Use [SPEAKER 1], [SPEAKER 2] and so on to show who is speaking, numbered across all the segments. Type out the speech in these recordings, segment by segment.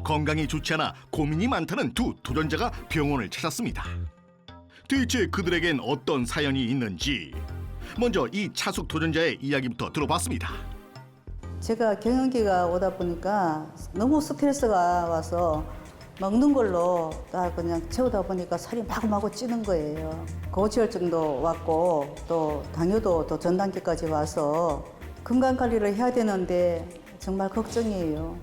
[SPEAKER 1] 건강이 좋지 않아 고민이 많다는 두 도전자가 병원을 찾았습니다. 대체 그들에겐 어떤 사연이 있는지 먼저 이 차숙 도전자의 이야기부터 들어봤습니다.
[SPEAKER 2] 제가 경영기가 오다 보니까 너무 스트레스가 와서 먹는 걸로 다 그냥 채우다 보니까 살이 마구마구 찌는 거예요. 고지혈증도 왔고 또 당뇨도 또 전 단계까지 와서 건강 관리를 해야 되는데 정말 걱정이에요.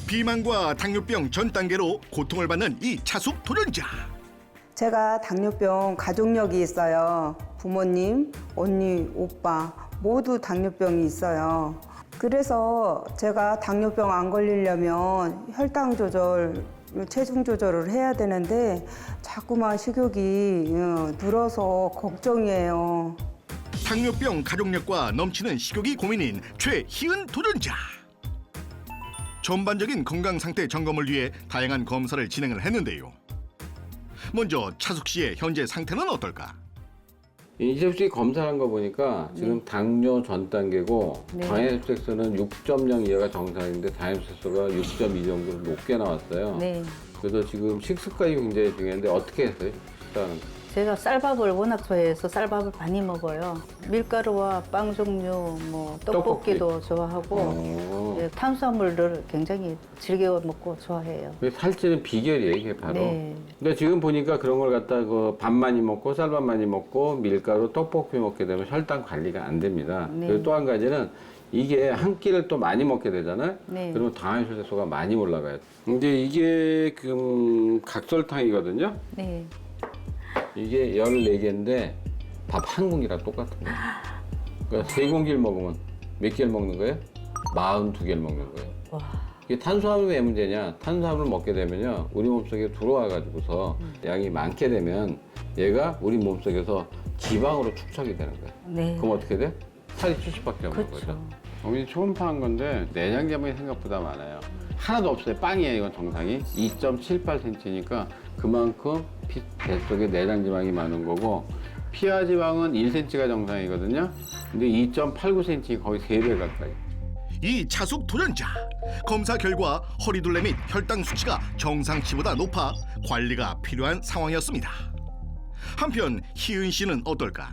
[SPEAKER 1] 비만과 당뇨병 전 단계로 고통을 받는 이 차숙 도전자.
[SPEAKER 3] 제가 당뇨병 가족력이 있어요. 부모님, 언니, 오빠 모두 당뇨병이 있어요. 그래서 제가 당뇨병 안 걸리려면 혈당 조절, 체중 조절을 해야 되는데 자꾸만 식욕이 늘어서 걱정이에요.
[SPEAKER 1] 당뇨병 가족력과 넘치는 식욕이 고민인 최희은 도전자. 전반적인 건강 상태 점검을 위해 다양한 검사를 진행을 했는데요. 먼저 차숙 씨의 현재 상태는 어떨까?
[SPEAKER 4] 인체수치 검사한 거 보니까 지금 당뇨 전 단계고
[SPEAKER 2] 네.
[SPEAKER 4] 당해수색소는 6.0 이하가 정상인데 당해수색소가 6.2 정도로 높게 나왔어요.
[SPEAKER 2] 네.
[SPEAKER 4] 그래서 지금 식습관이 굉장히 중요한데 어떻게 했어요? 식사하는 거?
[SPEAKER 2] 제가 쌀밥을 워낙 좋아해서 쌀밥을 많이 먹어요. 밀가루와 빵 종류, 뭐 떡볶이도 좋아하고 예, 탄수화물을 굉장히 즐겨 먹고 좋아해요.
[SPEAKER 4] 살찌는 비결이에요, 이게 바로.
[SPEAKER 2] 네.
[SPEAKER 4] 근데 지금 보니까 그런 걸 갖다 그 밥 많이 먹고 쌀밥 많이 먹고 밀가루, 떡볶이 먹게 되면 혈당 관리가 안 됩니다.
[SPEAKER 2] 네.
[SPEAKER 4] 그리고 또 한 가지는 이게 한 끼를 또 많이 먹게 되잖아요.
[SPEAKER 2] 네.
[SPEAKER 4] 그러면 당해수색소가 많이 올라가요. 근데 이게 그 각설탕이거든요.
[SPEAKER 2] 네.
[SPEAKER 4] 이게 14개인데 밥 한 공기랑 똑같은 거예요. 그러니까 3공기를 먹으면 몇 개를 먹는 거예요? 42개를 먹는 거예요.
[SPEAKER 2] 와.
[SPEAKER 4] 이게 탄수화물이 왜 문제냐? 탄수화물을 먹게 되면요, 우리 몸속에 들어와가지고서 양이 많게 되면 얘가 우리 몸속에서 지방으로 축적이 되는 거예요.
[SPEAKER 2] 네.
[SPEAKER 4] 그럼 어떻게 돼? 살이 70밖에 없는
[SPEAKER 2] 그렇죠.
[SPEAKER 4] 거죠. 어머니 초음파한 건데 내장 지방이 생각보다 많아요. 하나도 없어요. 빵이에요, 이건 정상이. 2.78cm니까 그만큼 뱃속에 내장 지방이 많은 거고, 피하 지방은 1cm가 정상이거든요. 근데 2.89cm 거의 3배 가까이.
[SPEAKER 1] 이 차숙 도전자. 검사 결과 허리둘레 및 혈당 수치가 정상치보다 높아 관리가 필요한 상황이었습니다. 한편 희은 씨는 어떨까?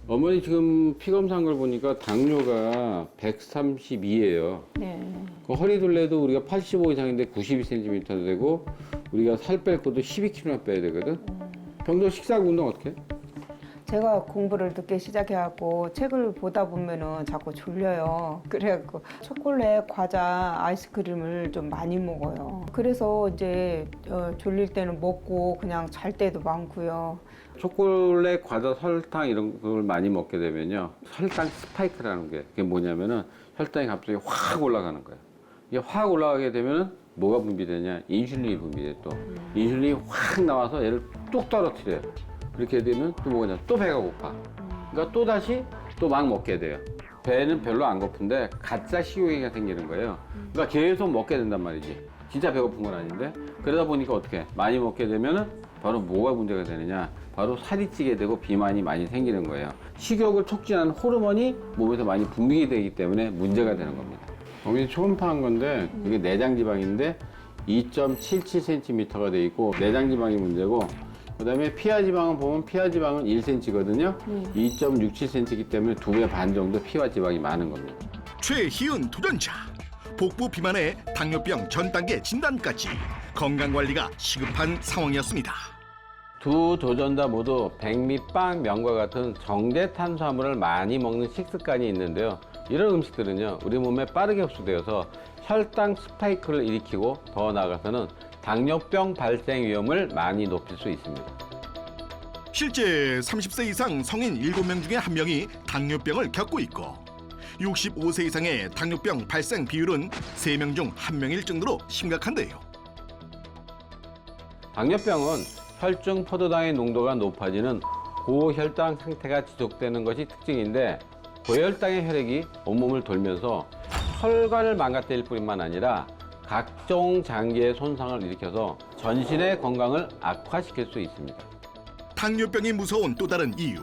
[SPEAKER 4] 어머니 지금 피 검사한 걸 보니까 당뇨가 132예요.
[SPEAKER 2] 네.
[SPEAKER 4] 그 허리둘레도 우리가 85 이상인데 92cm 되고, 우리가 살 뺄 것도 12kg나 빼야 되거든. 평소 식사하고 운동 어떻게 해?
[SPEAKER 3] 제가 공부를 늦게 시작해갖고 책을 보다 보면은 자꾸 졸려요. 그래갖고 초콜릿, 과자, 아이스크림을 좀 많이 먹어요. 그래서 이제 졸릴 때는 먹고 그냥 잘 때도 많고요.
[SPEAKER 4] 초콜릿, 과자, 설탕 이런 걸 많이 먹게 되면요, 혈당 스파이크라는 게, 그게 뭐냐면은 혈당이 갑자기 확 올라가는 거예요. 이게 확 올라가게 되면은 뭐가 분비되냐? 인슐린이 분비돼. 또 인슐린이 확 나와서 얘를 뚝 떨어뜨려요. 그렇게 되면 또 뭐냐? 또 배가 고파. 그러니까 또 다시 또 막 먹게 돼요. 배는 별로 안 고픈데 가짜 식욕이 생기는 거예요. 그러니까 계속 먹게 된단 말이지. 진짜 배고픈 건 아닌데. 그러다 보니까 어떻게 해? 많이 먹게 되면은 바로 뭐가 문제가 되느냐? 바로 살이 찌게 되고 비만이 많이 생기는 거예요. 식욕을 촉진하는 호르몬이 몸에서 많이 분비되기 되기 때문에 문제가 되는 겁니다. 어머니 초음파한 건데 이게 내장 지방인데 2.77cm가 돼 있고 내장 지방이 문제고, 그다음에 피하 지방은 보면 피하 지방은 1cm거든요. 2.67cm이기 때문에 2배 반 정도 피와 지방이 많은 겁니다.
[SPEAKER 1] 최희은 도전자. 복부 비만에 당뇨병 전 단계 진단까지 건강관리가 시급한 상황이었습니다.
[SPEAKER 4] 두 도전자 모두 백미빵, 면과 같은 정제 탄수화물을 많이 먹는 식습관이 있는데요. 이런 음식들은요, 우리 몸에 빠르게 흡수되어서 혈당 스파이크를 일으키고 더 나아가서는 당뇨병 발생 위험을 많이 높일 수 있습니다.
[SPEAKER 1] 실제 30세 이상 성인 7명 중에 1명이 당뇨병을 겪고 있고 65세 이상의 당뇨병 발생 비율은 3명 중 1명일 정도로 심각한데요.
[SPEAKER 4] 당뇨병은 혈중 포도당의 농도가 높아지는 고혈당 상태가 지속되는 것이 특징인데, 고혈당의 혈액이 온몸을 돌면서 혈관을 망가뜨릴 뿐만 아니라 각종 장기의 손상을 일으켜서 전신의 건강을 악화시킬 수 있습니다.
[SPEAKER 1] 당뇨병이 무서운 또 다른 이유,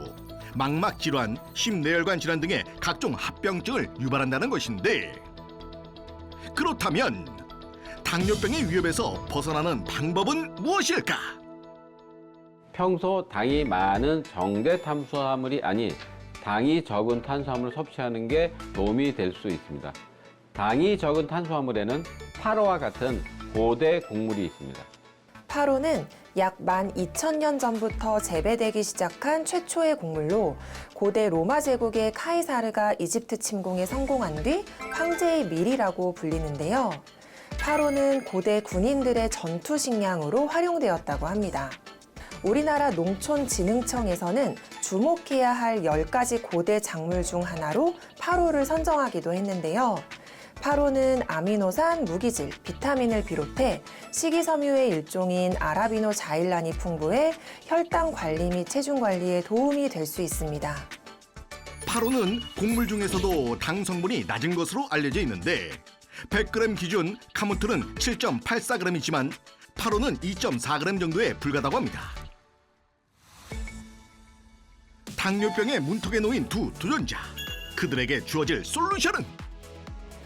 [SPEAKER 1] 망막 질환, 심뇌혈관 질환 등의 각종 합병증을 유발한다는 것인데, 그렇다면 당뇨병의 위협에서 벗어나는 방법은 무엇일까?
[SPEAKER 4] 평소 당이 많은 정제 탄수화물이 아닌 당이 적은 탄수화물을 섭취하는 게 도움이 될 수 있습니다. 당이 적은 탄수화물에는 파로와 같은 고대 곡물이 있습니다.
[SPEAKER 5] 파로는 약 12,000년 전부터 재배되기 시작한 최초의 곡물로 고대 로마 제국의 카이사르가 이집트 침공에 성공한 뒤 황제의 밀이라고 불리는데요. 파로는 고대 군인들의 전투 식량으로 활용되었다고 합니다. 우리나라 농촌진흥청에서는 주목해야 할 10가지 고대 작물 중 하나로 파로를 선정하기도 했는데요. 파로는 아미노산, 무기질, 비타민을 비롯해 식이섬유의 일종인 아라비노 자일란이 풍부해 혈당 관리 및 체중 관리에 도움이 될 수 있습니다.
[SPEAKER 1] 파로는 곡물 중에서도 당 성분이 낮은 것으로 알려져 있는데 100g 기준 카모트는 7.84g이지만 파로는 2.4g 정도에 불과하다고 합니다. 당뇨병의 문턱에 놓인 두 도전자, 그들에게 주어질 솔루션은?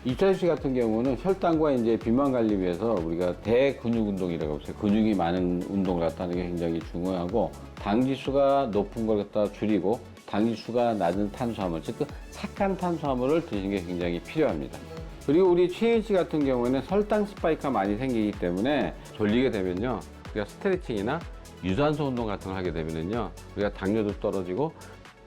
[SPEAKER 4] 이철수 씨 같은 경우는 혈당과 이제 비만 관리 위해서 우리가 대근육 운동이라고 해서 근육이 많은 운동을 갖다 하는 게 굉장히 중요하고 당 지수가 높은 걸 갖다 줄이고 당 지수가 낮은 탄수화물, 즉 그 착한 탄수화물을 드시는 게 굉장히 필요합니다. 그리고 우리 최인 씨 같은 경우에는 혈당 스파이크가 많이 생기기 때문에 졸리게 되면요, 우리가 스트레칭이나 유산소 운동 같은 걸 하게 되면요, 우리가 당뇨도 떨어지고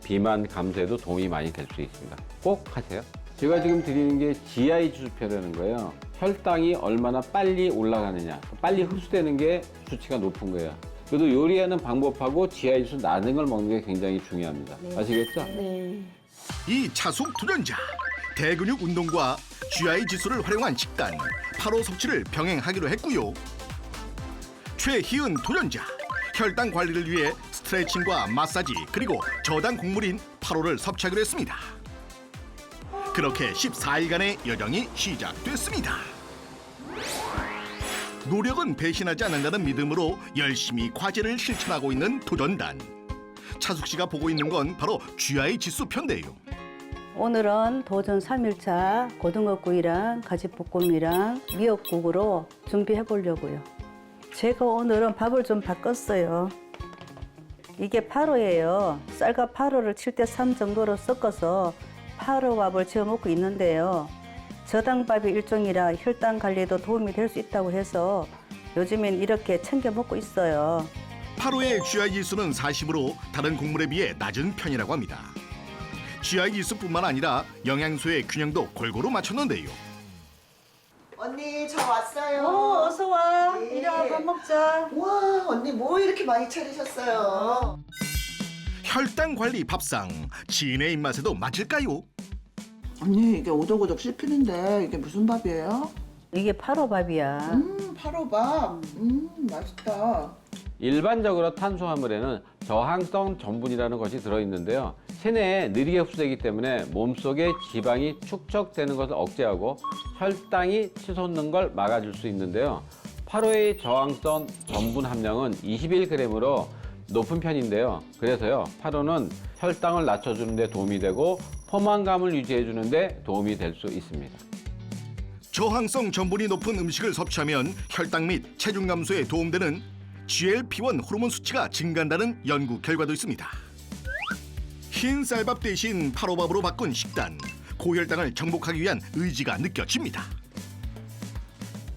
[SPEAKER 4] 비만 감소에도 도움이 많이 될 수 있습니다. 꼭 하세요. 제가 지금 드리는 게 GI 지수표라는 거예요. 혈당이 얼마나 빨리 올라가느냐, 빨리 흡수되는 게 수치가 높은 거예요. 그래도 요리하는 방법하고 GI 지수 낮은 걸 먹는 게 굉장히 중요합니다. 아시겠죠?
[SPEAKER 3] 네.
[SPEAKER 1] 이 차숙 도전자, 대근육 운동과 GI 지수를 활용한 식단, 파로 섭취를 병행하기로 했고요. 최희은 도전자, 혈당 관리를 위해 스트레칭과 마사지 그리고 저당 곡물인 파로를 섭취하기로 했습니다. 그렇게 14일간의 여정이 시작됐습니다. 노력은 배신하지 않는다는 믿음으로 열심히 과제를 실천하고 있는 도전단. 차숙 씨가 보고 있는 건 바로 GI 지수표인데요.
[SPEAKER 2] 오늘은 도전 3일차 고등어구이랑 가지볶음이랑 미역국으로 준비해 보려고요. 제가 오늘은 밥을 좀 바꿨어요. 이게 파로예요. 쌀과 파로를 7대3 정도로 섞어서 파로밥을 지어 먹고 있는데요. 저당밥이 일종이라 혈당 관리에도 도움이 될 수 있다고 해서 요즘엔 이렇게 챙겨 먹고 있어요.
[SPEAKER 1] 파로의 GI 지수는 40으로 다른 곡물에 비해 낮은 편이라고 합니다. GI 지수뿐만 아니라 영양소의 균형도 골고루 맞췄는데요.
[SPEAKER 6] 언니 저 왔어요.
[SPEAKER 2] 어서 와.
[SPEAKER 6] 네.
[SPEAKER 2] 이리 와, 밥 먹자.
[SPEAKER 6] 와 언니 뭐 이렇게 많이 차리셨어요?
[SPEAKER 1] 혈당 관리 밥상, 지인의 입맛에도 맞을까요?
[SPEAKER 6] 언니 이게 오독오독 씹히는데 이게 무슨 밥이에요?
[SPEAKER 2] 이게 파로밥이야.
[SPEAKER 6] 파로밥. 맛있다.
[SPEAKER 4] 일반적으로 탄수화물에는 저항성 전분이라는 것이 들어있는데요. 체내에 느리게 흡수되기 때문에 몸속에 지방이 축적되는 것을 억제하고 혈당이 치솟는 걸 막아줄 수 있는데요. 파로의 저항성 전분 함량은 21g으로 높은 편인데요. 그래서요, 파로는 혈당을 낮춰주는 데 도움이 되고 포만감을 유지해주는 데 도움이 될 수 있습니다.
[SPEAKER 1] 저항성 전분이 높은 음식을 섭취하면 혈당 및 체중 감소에 도움되는 GLP-1 호르몬 수치가 증가한다는 연구 결과도 있습니다. 흰 쌀밥 대신 파로밥으로 바꾼 식단, 고혈당을 정복하기 위한 의지가 느껴집니다.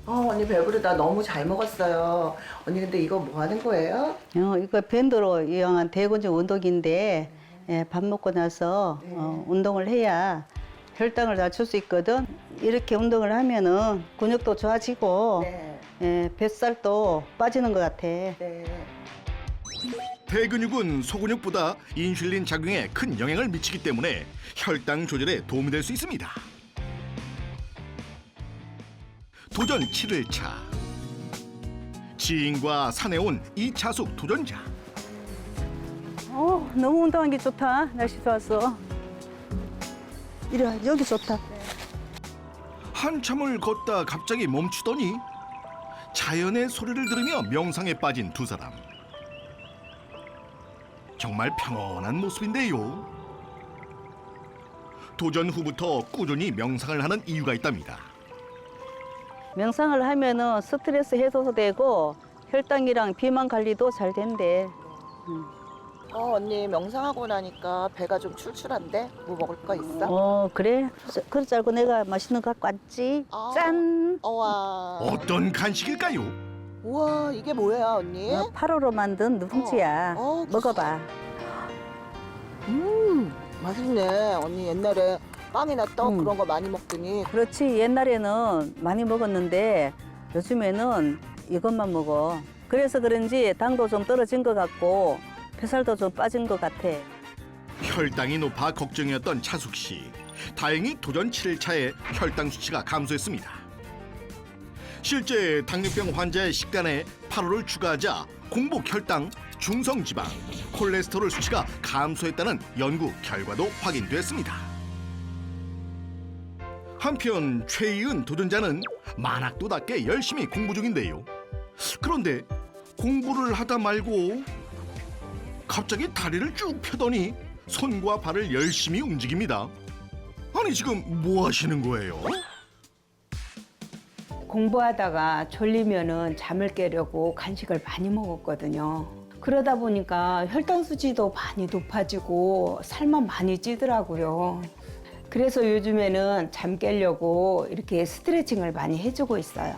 [SPEAKER 6] 언니 배부르다. 너무 잘 먹었어요. 언니 근데 이거 뭐 하는 거예요?
[SPEAKER 2] 이거 밴드로 이용한 대근육 운동인데 밥 먹고 나서 운동을 해야 혈당을 낮출 수 있거든. 이렇게 운동을 하면은 근육도 좋아지고 뱃살도 빠지는 것 같아.
[SPEAKER 6] 네.
[SPEAKER 1] 대근육은 소근육보다 인슐린 작용에 큰 영향을 미치기 때문에 혈당 조절에 도움이 될 수 있습니다. 도전 7일차. 지인과 산에 온 이차숙 도전자.
[SPEAKER 2] 너무 운동한 게 좋다. 날씨 좋았어. 이리 와, 여기 좋다.
[SPEAKER 1] 한참을 걷다 갑자기 멈추더니 자연의 소리를 들으며 명상에 빠진 두 사람. 정말 평온한 모습인데요. 도전 후부터 꾸준히 명상을 하는 이유가 있답니다.
[SPEAKER 2] 명상을 하면은 스트레스 해소도 되고 혈당이랑 비만 관리도 잘 된대.
[SPEAKER 6] 언니 명상하고 나니까 배가 좀 출출한데 뭐 먹을 거 있어?
[SPEAKER 2] 그래? 그러지 알고 내가 맛있는 거 갖고 왔지. 짠!
[SPEAKER 6] 와.
[SPEAKER 1] 어떤 간식일까요?
[SPEAKER 6] 우와, 이게 뭐야, 언니?
[SPEAKER 2] 8호로 만든 누룽지야. 먹어봐.
[SPEAKER 6] 맛있네. 언니 옛날에 빵이나 떡 그런 거 많이 먹더니
[SPEAKER 2] 그렇지. 옛날에는 많이 먹었는데 요즘에는 이것만 먹어. 그래서 그런지 당도 좀 떨어진 것 같고 뱃살도 좀 빠진 것 같아.
[SPEAKER 1] 혈당이 높아 걱정이었던 차숙 씨. 다행히 도전 7일차에 혈당 수치가 감소했습니다. 실제 당뇨병 환자의 식단에 8호를 추가하자 공복 혈당, 중성지방, 콜레스테롤 수치가 감소했다는 연구 결과도 확인됐습니다. 한편 최이은 도전자는 만학도답게 열심히 공부 중인데요. 그런데 공부를 하다 말고 갑자기 다리를 쭉 펴더니 손과 발을 열심히 움직입니다. 아니 지금 뭐 하시는 거예요?
[SPEAKER 3] 공부하다가 졸리면은 잠을 깨려고 간식을 많이 먹었거든요. 그러다 보니까 혈당 수치도 많이 높아지고 살만 많이 찌더라고요. 그래서 요즘에는 잠 깨려고 이렇게 스트레칭을 많이 해주고 있어요.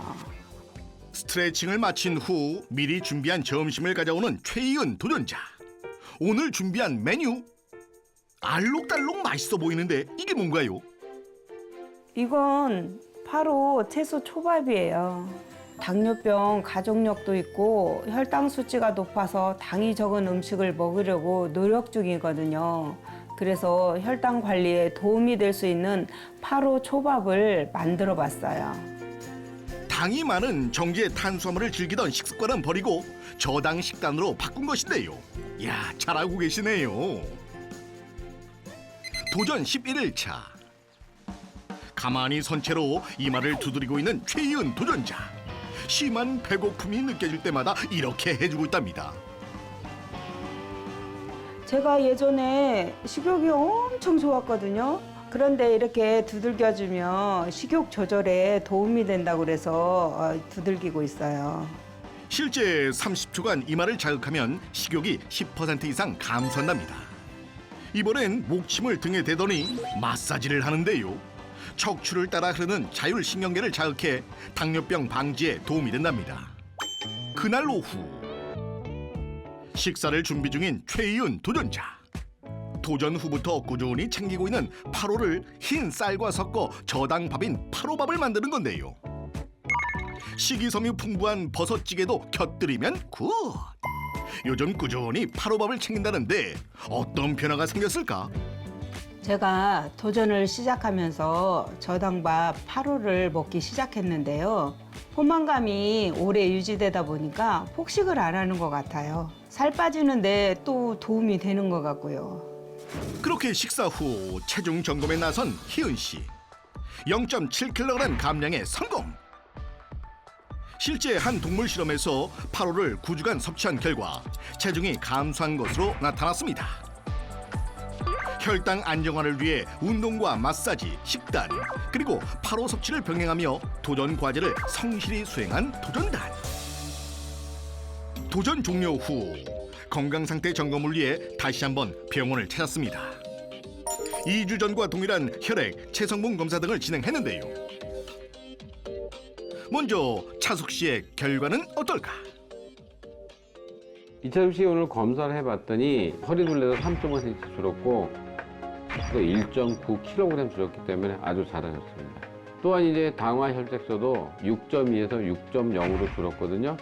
[SPEAKER 1] 스트레칭을 마친 후 미리 준비한 점심을 가져오는 최이은 도전자. 오늘 준비한 메뉴 알록달록 맛있어 보이는데 이게 뭔가요?
[SPEAKER 3] 이건 바로 채소 초밥이에요. 당뇨병 가족력도 있고 혈당 수치가 높아서 당이 적은 음식을 먹으려고 노력 중이거든요. 그래서 혈당 관리에 도움이 될 수 있는 8호 초밥을 만들어 봤어요.
[SPEAKER 1] 당이 많은 정제 탄수화물을 즐기던 식습관은 버리고 저당 식단으로 바꾼 것인데요. 이야, 잘하고 계시네요. 도전 11일차. 가만히 선 채로 이마를 두드리고 있는 최이은 도전자. 심한 배고픔이 느껴질 때마다 이렇게 해주고 있답니다.
[SPEAKER 3] 제가 예전에 식욕이 엄청 좋았거든요. 그런데 이렇게 두들겨주면 식욕 조절에 도움이 된다고 그래서 두들기고 있어요.
[SPEAKER 1] 실제 30초간 이마를 자극하면 식욕이 10% 이상 감소한답니다. 이번엔 목침을 등에 대더니 마사지를 하는데요. 척추를 따라 흐르는 자율신경계를 자극해 당뇨병 방지에 도움이 된답니다. 그날 오후 식사를 준비 중인 최이은 도전자. 도전 후부터 꾸준히 챙기고 있는 8호를 흰 쌀과 섞어 저당밥인 8호밥을 만드는 건데요. 식이섬유 풍부한 버섯찌개도 곁들이면 굿! 요즘 꾸준히 8호밥을 챙긴다는데 어떤 변화가 생겼을까?
[SPEAKER 3] 제가 도전을 시작하면서 저당밥 8호를 먹기 시작했는데요. 포만감이 오래 유지되다 보니까 폭식을 안 하는 것 같아요. 살 빠지는데 또 도움이 되는 것 같고요.
[SPEAKER 1] 그렇게 식사 후 체중 점검에 나선 희은 씨. 0.7kg 감량에 성공. 실제 한 동물 실험에서 8호를 9주간 섭취한 결과 체중이 감소한 것으로 나타났습니다. 혈당 안정화를 위해 운동과 마사지, 식단, 그리고 8호 섭취를 병행하며 도전 과제를 성실히 수행한 도전단. 도전 종료 후 건강 상태 점검을 위해 다시 한번 병원을 찾았습니다. 2주 전과 동일한 혈액, 체성분 검사 등을 진행했는데요. 먼저 차숙 씨의 결과는 어떨까?
[SPEAKER 4] 이차숙 씨 오늘 검사를 해봤더니 허리 둘레도 3.5cm 줄었고 또 1.9kg 줄었기 때문에 아주 잘하셨습니다. 또한 이제 당화 혈색소도 6.2에서 6.0으로 줄었거든요.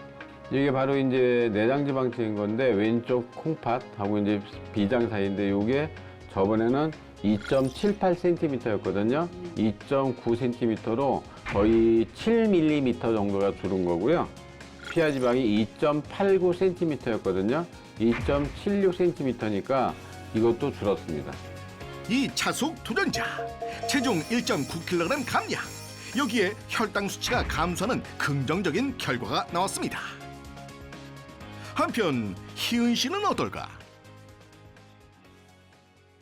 [SPEAKER 4] 이게 바로 이제 내장지방층인 건데 왼쪽 콩팥하고 이제 비장 사이인데 이게 저번에는 2.78cm였거든요. 2.9cm로 거의 7mm 정도가 줄은 거고요. 피하 지방이 2.89cm였거든요. 2.76cm니까 이것도 줄었습니다.
[SPEAKER 1] 이 차숙 도전자 체중 1.9kg 감량. 여기에 혈당 수치가 감소하는 긍정적인 결과가 나왔습니다. 한편 희은 씨는 어떨까?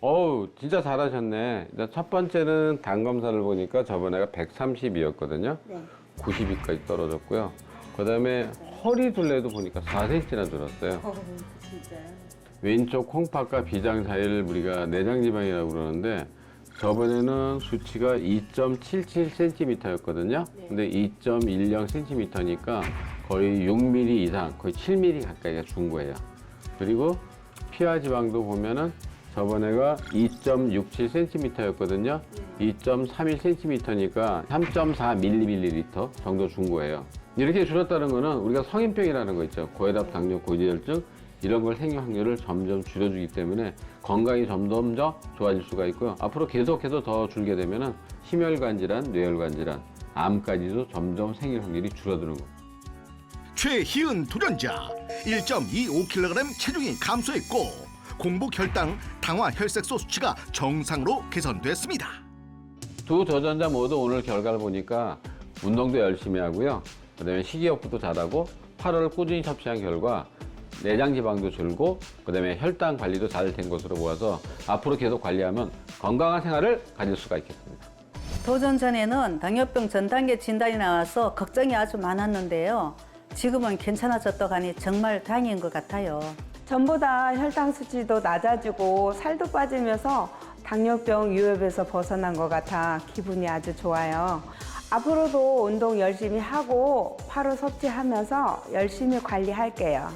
[SPEAKER 4] 어우, 진짜 잘하셨네. 첫 번째는 당 검사를 보니까 저번에가 130이었거든요. 92까지 떨어졌고요. 그다음에 허리 둘레도 보니까 4cm나 늘었어요. 왼쪽 콩팥과 비장 사이를 우리가 내장지방이라고 그러는데 저번에는 수치가 2.77cm였거든요. 근데 2.10cm니까 거의 6mm 이상, 거의 7mm 가까이가 준 거예요. 그리고 피하 지방도 보면은 저번에가 2.67cm였거든요. 2.31cm니까 3.4ml 정도 준 거예요. 이렇게 줄었다는 거는 우리가 성인병이라는 거 있죠. 고혈압, 당뇨, 고지혈증 이런 걸 생길 확률을 점점 줄여주기 때문에 건강이 점점 더 좋아질 수가 있고요. 앞으로 계속해서 더 줄게 되면은 심혈관 질환, 뇌혈관 질환, 암까지도 점점 생길 확률이 줄어드는 겁니다.
[SPEAKER 1] 최희은 도전자 1.25kg 체중이 감소했고 공복 혈당, 당화 혈색소 수치가 정상으로 개선됐습니다.
[SPEAKER 4] 두 도전자 모두 오늘 결과를 보니까 운동도 열심히 하고요. 그다음에 식이요법도 잘하고 8월을 꾸준히 섭취한 결과 내장 지방도 줄고 그다음에 혈당 관리도 잘 된 것으로 보아서 앞으로 계속 관리하면 건강한 생활을 가질 수가 있겠습니다.
[SPEAKER 2] 도전 전에는 당뇨병 전 단계 진단이 나와서 걱정이 아주 많았는데요. 지금은 괜찮아졌다고 하니 정말 다행인 것 같아요.
[SPEAKER 3] 전보다 혈당 수치도 낮아지고 살도 빠지면서 당뇨병 위협에서 벗어난 것 같아 기분이 아주 좋아요. 앞으로도 운동 열심히 하고 8월 섭취하면서 열심히 관리할게요.